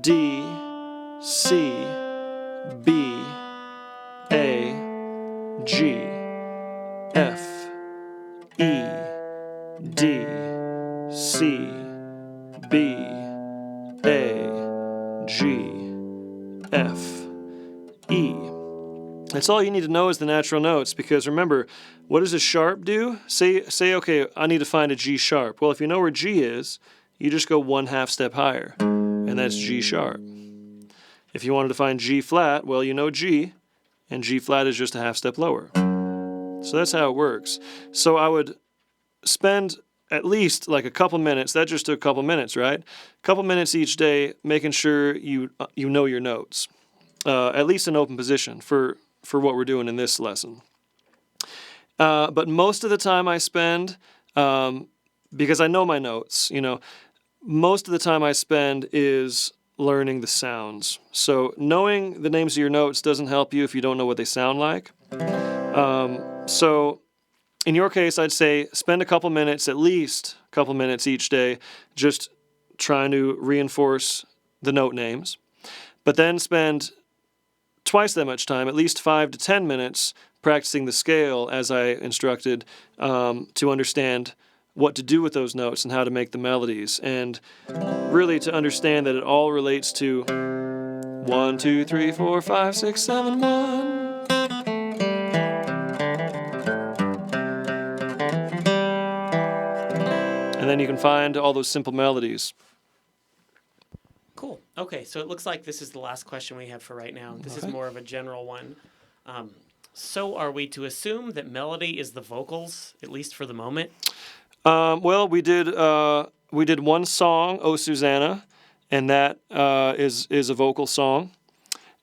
D, C, B, A, G, F, E, D, C, B, A, G, F, E. That's all you need to know is the natural notes, because remember, what does a sharp do? Say, okay, I need to find a G sharp. Well, if you know where G is, you just go 1/2 step higher, and that's G sharp. If you wanted to find G flat, well, you know G, and G flat is just a 1/2 step lower. So that's how it works. So I would spend at least like a couple minutes, that just took a couple minutes, right? A couple minutes each day making sure you know your notes, at least in open position for what we're doing in this lesson. But most of the time I spend, because I know my notes, most of the time I spend is learning the sounds. So knowing the names of your notes doesn't help you if you don't know what they sound like. So in your case, I'd say spend a couple minutes, at least a couple minutes each day, just trying to reinforce the note names. But then spend twice that much time, at least 5 to 10 minutes, practicing the scale as I instructed, to understand what to do with those notes and how to make the melodies, and really to understand that it all relates to 1, 2, 3, 4, 5, 6, 7, 1. And then you can find all those simple melodies. Cool. Okay, so it looks like this is the last question we have for right now. This is more of a general one. So are we to assume that melody is the vocals, at least for the moment? Well, we did one song, "Oh Susanna," and that is a vocal song.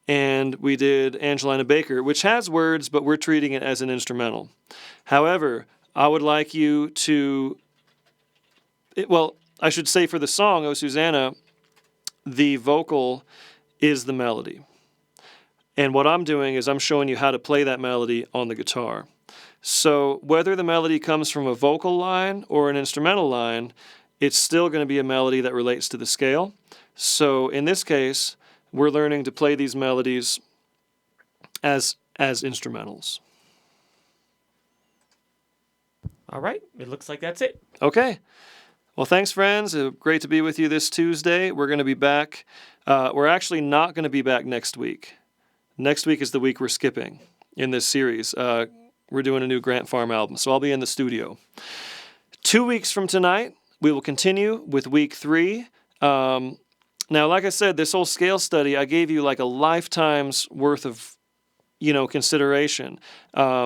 And we did Angelina Baker, which has words, but we're treating it as an instrumental. However, I would like you to, I should say for the song, "Oh Susanna," the vocal is the melody. And what I'm doing is I'm showing you how to play that melody on the guitar. So whether the melody comes from a vocal line or an instrumental line, it's still going to be a melody that relates to the scale. So in this case, we're learning to play these melodies as instrumentals. All right, it looks like that's it. Okay. Well, thanks, friends. Great to be with you this Tuesday. We're going to be back. We're actually not going to be back next week. Next week is the week we're skipping in this series. We're doing a new Grant Farm album, so I'll be in the studio. 2 weeks from tonight, we will continue with week 3. Now, like I said, this whole scale study, I gave you like a lifetime's worth of, consideration,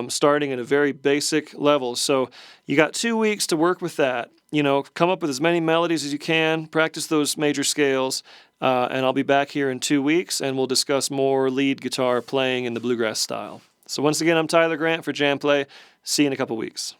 starting at a very basic level. So you got 2 weeks to work with that. Come up with as many melodies as you can, practice those major scales, and I'll be back here in 2 weeks, and we'll discuss more lead guitar playing in the bluegrass style. So once again, I'm Tyler Grant for JamPlay. See you in a couple weeks.